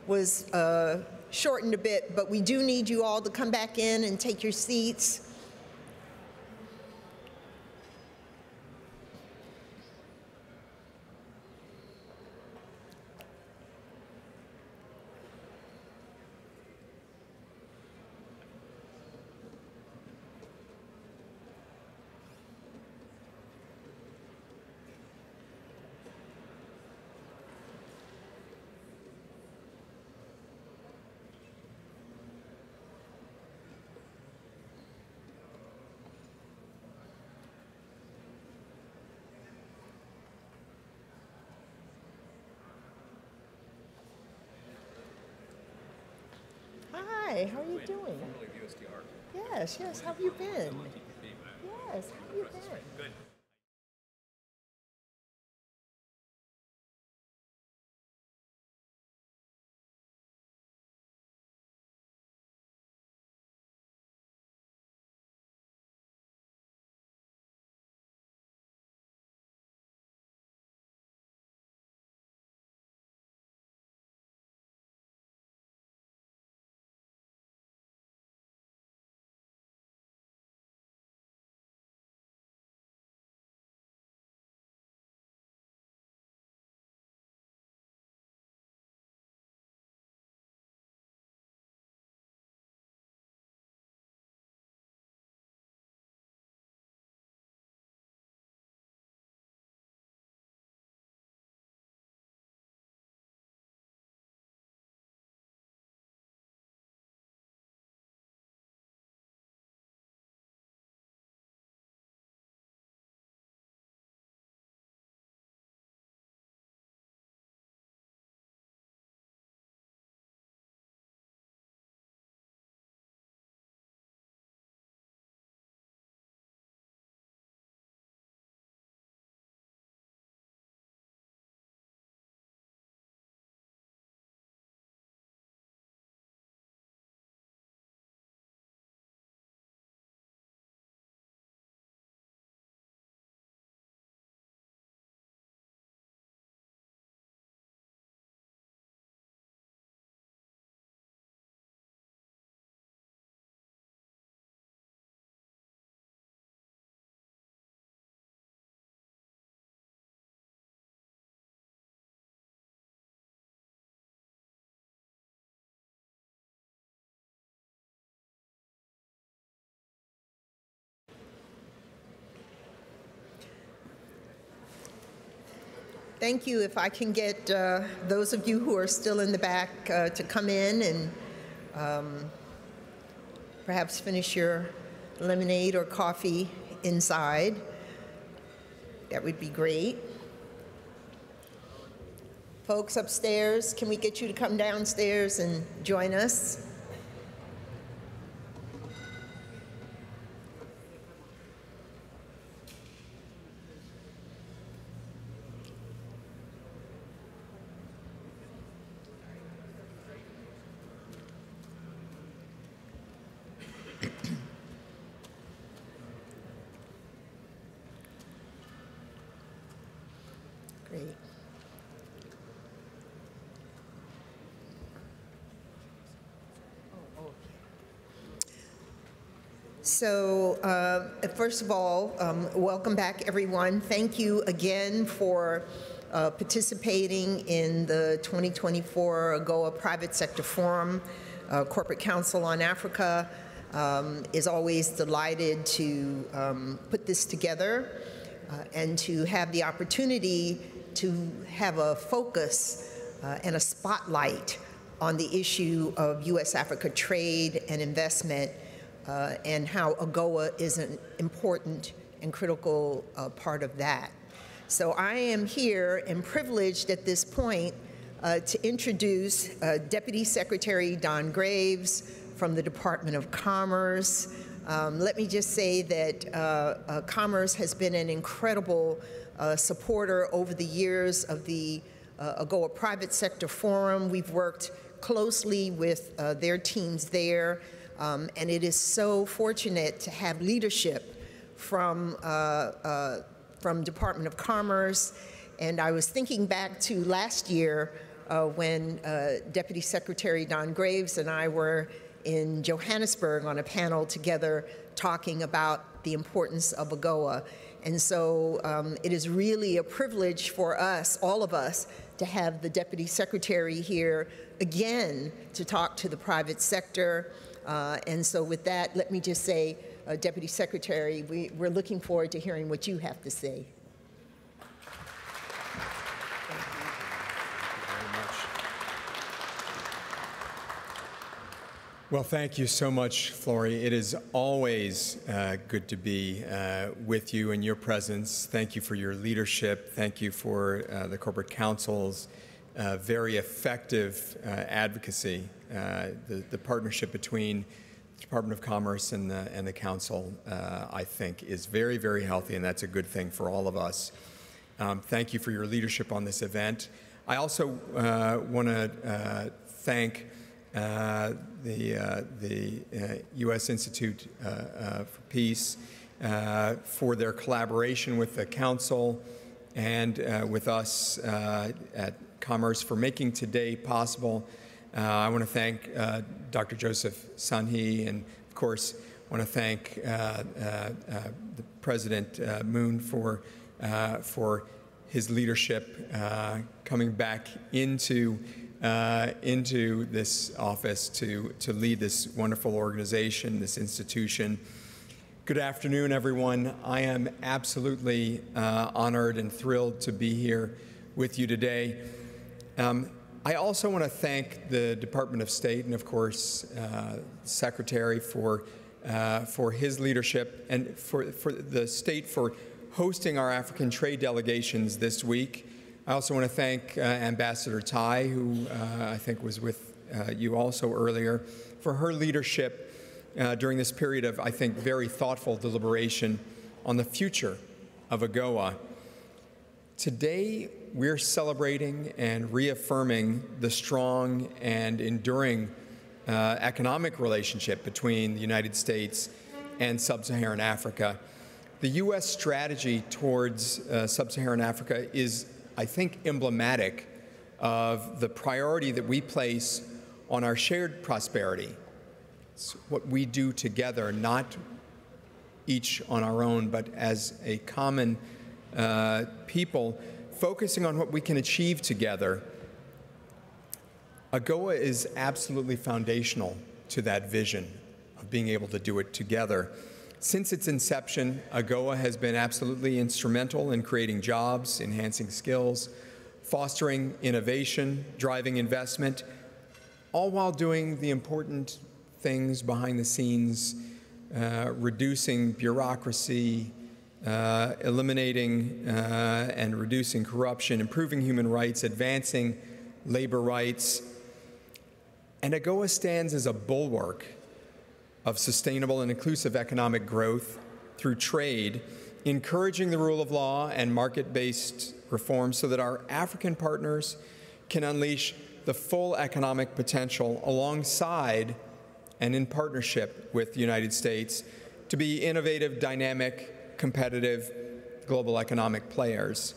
was shortened a bit, but we do need you all to come back in and take your seats. Hi, how are you doing? Yes, yes, how have you been? Yes, how have you been? Good. Thank you. If I can get those of you who are still in the back to come in and perhaps finish your lemonade or coffee inside, that would be great. Folks upstairs, can we get you to come downstairs and join us? Great. So first of all, welcome back, everyone. Thank you again for participating in the 2024 AGOA Private Sector Forum. Corporate Council on Africa is always delighted to put this together and to have the opportunity to have a focus and a spotlight on the issue of U.S.-Africa trade and investment and how AGOA is an important and critical part of that. So I am here and privileged at this point to introduce Deputy Secretary Don Graves from the Department of Commerce. Let me just say that Commerce has been an incredible supporter over the years of the AGOA Private Sector Forum. We've worked closely with their teams there, and it is so fortunate to have leadership from Department of Commerce. And I was thinking back to last year when Deputy Secretary Don Graves and I were in Johannesburg on a panel together talking about the importance of AGOA. And so it is really a privilege for us, all of us, to have the Deputy Secretary here again to talk to the private sector. And so with that, let me just say, Deputy Secretary, we're looking forward to hearing what you have to say. Well, thank you so much, Flory. It is always good to be with you in your presence. Thank you for your leadership. Thank you for the Corporate Council's very effective advocacy. The partnership between the Department of Commerce and the Council, I think, is very, very healthy, and that's a good thing for all of us. Thank you for your leadership on this event. I also want to thank the U.S. Institute for Peace for their collaboration with the Council and with us at Commerce for making today possible. I want to thank Dr. Joseph Sanhi, and of course, I want to thank the President Moon for his leadership coming back into this office to lead this wonderful organization, this institution. Good afternoon, everyone. I am absolutely honored and thrilled to be here with you today. I also want to thank the Department of State and, of course, Secretary for his leadership, and for the state for hosting our African trade delegations this week. I also want to thank Ambassador Tai, who I think was with you also earlier, for her leadership during this period of, I think, very thoughtful deliberation on the future of AGOA. Today, we're celebrating and reaffirming the strong and enduring economic relationship between the United States and Sub-Saharan Africa. The U.S. strategy towards Sub-Saharan Africa is, I think, emblematic of the priority that we place on our shared prosperity. It's what we do together, not each on our own, but as a common people, focusing on what we can achieve together. AGOA is absolutely foundational to that vision of being able to do it together. Since its inception, AGOA has been absolutely instrumental in creating jobs, enhancing skills, fostering innovation, driving investment, all while doing the important things behind the scenes, reducing bureaucracy, eliminating and reducing corruption, improving human rights, advancing labor rights. And AGOA stands as a bulwark of sustainable and inclusive economic growth through trade, encouraging the rule of law and market-based reforms so that our African partners can unleash the full economic potential alongside and in partnership with the United States to be innovative, dynamic, competitive global economic players.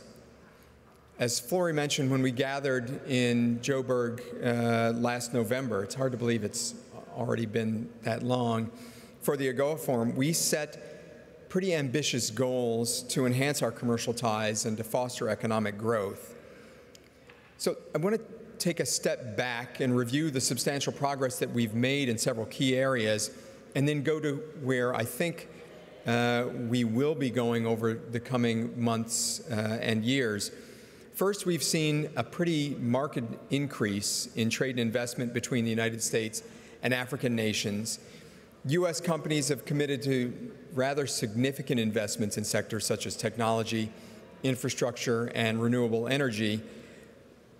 As Flory mentioned, when we gathered in Joburg last November, it's hard to believe it's already been that long, for the AGOA Forum, we set pretty ambitious goals to enhance our commercial ties and to foster economic growth. So I want to take a step back and review the substantial progress that we've made in several key areas, and then go to where I think we will be going over the coming months and years. First, we've seen a pretty marked increase in trade and investment between the United States and African nations. U.S. companies have committed to rather significant investments in sectors such as technology, infrastructure, and renewable energy.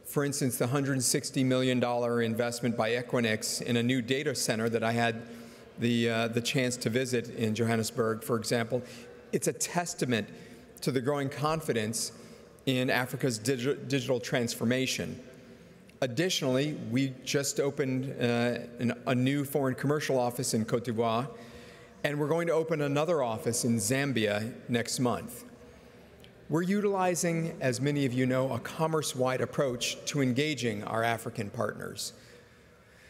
For instance, the $160 million investment by Equinix in a new data center that I had the chance to visit in Johannesburg, for example, it's a testament to the growing confidence in Africa's digital transformation. Additionally, we just opened a new foreign commercial office in Côte d'Ivoire, and we're going to open another office in Zambia next month. We're utilizing, as many of you know, a commerce-wide approach to engaging our African partners.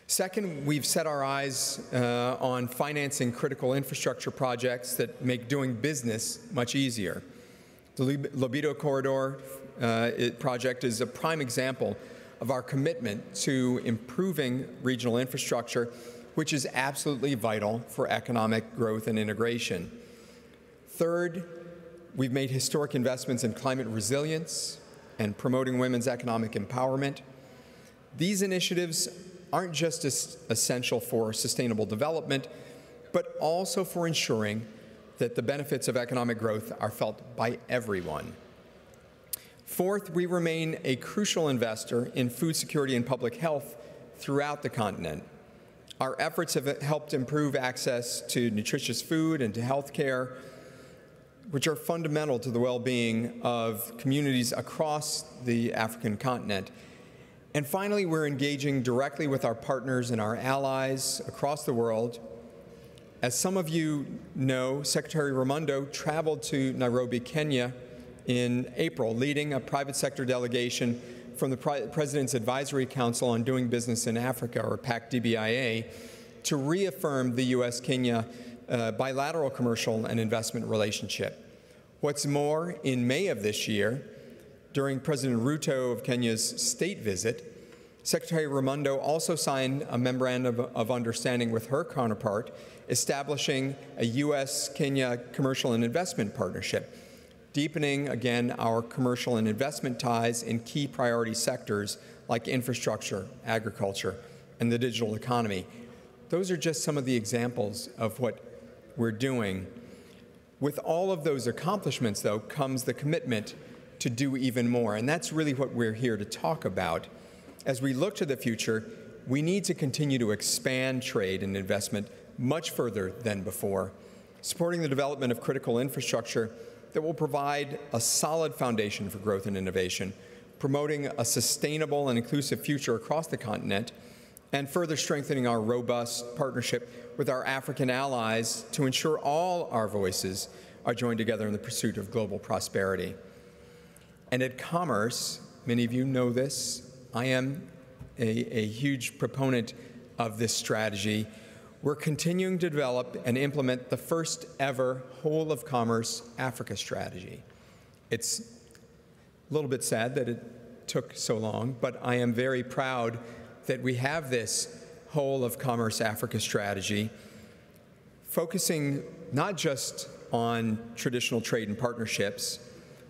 Second, we've set our eyes on financing critical infrastructure projects that make doing business much easier. The Lobito Corridor project is a prime example of our commitment to improving regional infrastructure, which is absolutely vital for economic growth and integration. Third, we've made historic investments in climate resilience and promoting women's economic empowerment. These initiatives aren't just essential for sustainable development, but also for ensuring that the benefits of economic growth are felt by everyone. Fourth, we remain a crucial investor in food security and public health throughout the continent. Our efforts have helped improve access to nutritious food and to health care, which are fundamental to the well-being of communities across the African continent. And finally, we're engaging directly with our partners and our allies across the world. As some of you know, Secretary Raimondo traveled to Nairobi, Kenya in April, leading a private sector delegation from the President's Advisory Council on Doing Business in Africa, or PAC-DBIA, to reaffirm the U.S.-Kenya bilateral commercial and investment relationship. What's more, in May of this year, during President Ruto of Kenya's state visit, Secretary Raimondo also signed a memorandum of understanding with her counterpart, establishing a U.S.-Kenya commercial and investment partnership, deepening, again, our commercial and investment ties in key priority sectors like infrastructure, agriculture, and the digital economy. Those are just some of the examples of what we're doing. With all of those accomplishments, though, comes the commitment to do even more, and that's really what we're here to talk about. As we look to the future, we need to continue to expand trade and investment much further than before, supporting the development of critical infrastructure that will provide a solid foundation for growth and innovation, promoting a sustainable and inclusive future across the continent, and further strengthening our robust partnership with our African allies to ensure all our voices are joined together in the pursuit of global prosperity. And at Commerce, many of you know this, I am a huge proponent of this strategy. We're continuing to develop and implement the first ever whole of commerce Africa strategy. It's a little bit sad that it took so long, but I am very proud that we have this whole of commerce Africa strategy, focusing not just on traditional trade and partnerships,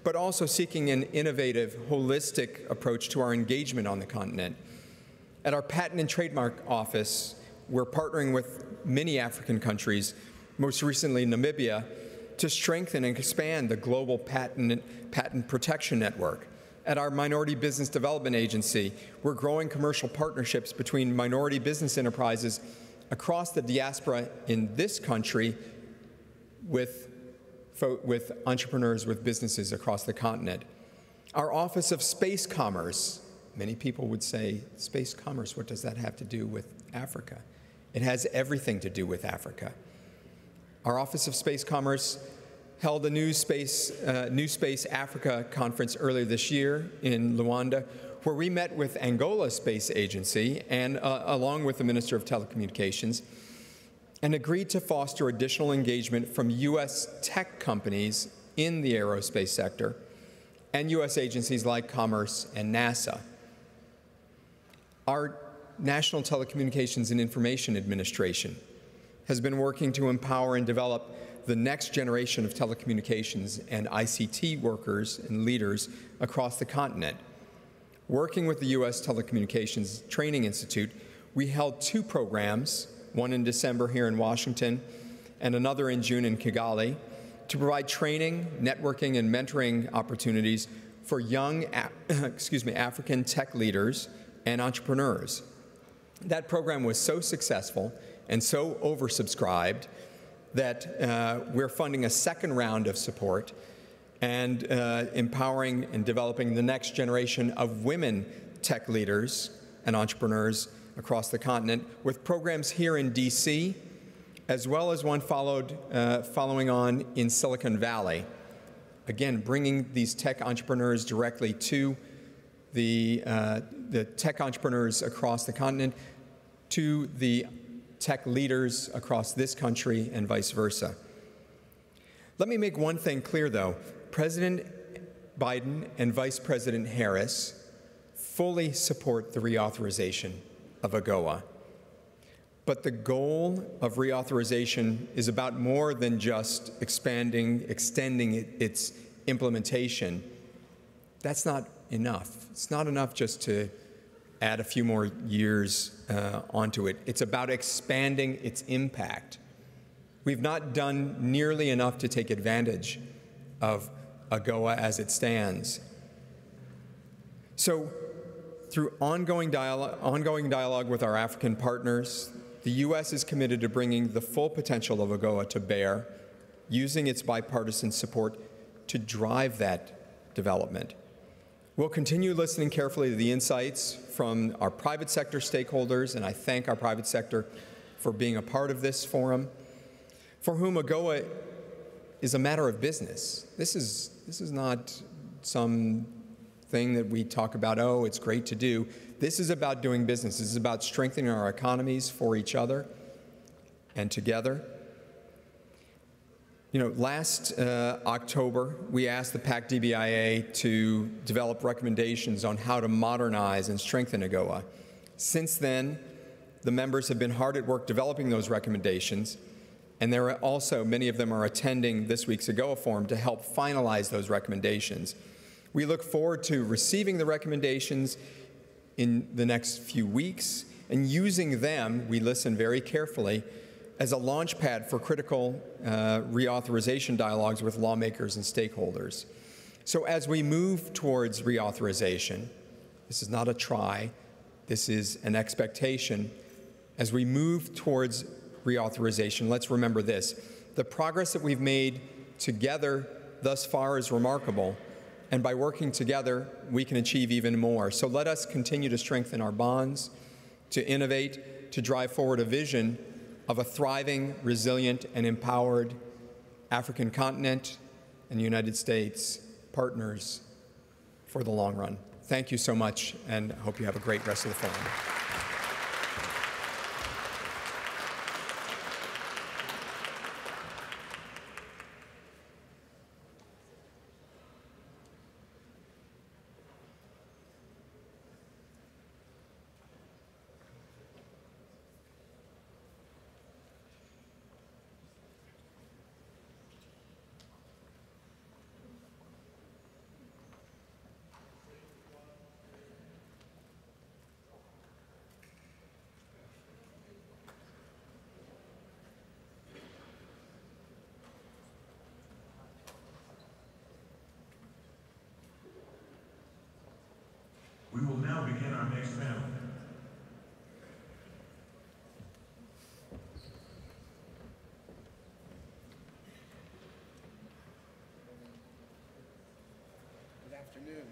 but also seeking an innovative, holistic approach to our engagement on the continent. At our Patent and Trademark Office, we're partnering with many African countries, most recently Namibia, to strengthen and expand the global patent protection network. At our Minority Business Development Agency, we're growing commercial partnerships between minority business enterprises across the diaspora in this country with entrepreneurs with businesses across the continent. Our Office of Space Commerce, many people would say, space commerce, what does that have to do with Africa? It has everything to do with Africa. Our Office of Space Commerce held a New Space Africa conference earlier this year in Luanda, where we met with Angola Space Agency and along with the Minister of Telecommunications, and agreed to foster additional engagement from U.S. tech companies in the aerospace sector and U.S. agencies like Commerce and NASA. Our National Telecommunications and Information Administration has been working to empower and develop the next generation of telecommunications and ICT workers and leaders across the continent. Working with the U.S. Telecommunications Training Institute, we held 2 programs, one in December here in Washington and another in June in Kigali, to provide training, networking, and mentoring opportunities for young African tech leaders and entrepreneurs. That program was so successful and so oversubscribed that we're funding a second round of support and empowering and developing the next generation of women tech leaders and entrepreneurs across the continent, with programs here in D.C., as well as one following on in Silicon Valley. again, bringing these tech entrepreneurs directly to the tech entrepreneurs across the continent, to the tech leaders across this country, and vice versa. Let me make one thing clear, though. President Biden and Vice President Harris fully support the reauthorization of AGOA. But the goal of reauthorization is about more than just extending its implementation. That's not enough. It's not enough just to add a few more years onto it. It's about expanding its impact. We've not done nearly enough to take advantage of AGOA as it stands. So, through ongoing dialogue with our African partners, the U.S. is committed to bringing the full potential of AGOA to bear, using its bipartisan support to drive that development. We'll continue listening carefully to the insights from our private sector stakeholders, and I thank our private sector for being a part of this forum, for whom AGOA is a matter of business. This is not some thing that we talk about, oh, it's great to do. This is about doing business. This is about strengthening our economies for each other and together. You know, last October, we asked the PAC-DBIA to develop recommendations on how to modernize and strengthen AGOA. Since then, the members have been hard at work developing those recommendations, and there are also, many of them are attending this week's AGOA Forum to help finalize those recommendations. We look forward to receiving the recommendations in the next few weeks and using them, we listen very carefully, as a launch pad for critical reauthorization dialogues with lawmakers and stakeholders. So as we move towards reauthorization, this is not a try, this is an expectation. As we move towards reauthorization, let's remember this. The progress that we've made together thus far is remarkable, and by working together, we can achieve even more. So let us continue to strengthen our bonds, to innovate, to drive forward a vision of a thriving, resilient, and empowered African continent and United States partners for the long run. Thank you so much, and I hope you have a great rest of the forum. We will now begin our next panel. Good afternoon.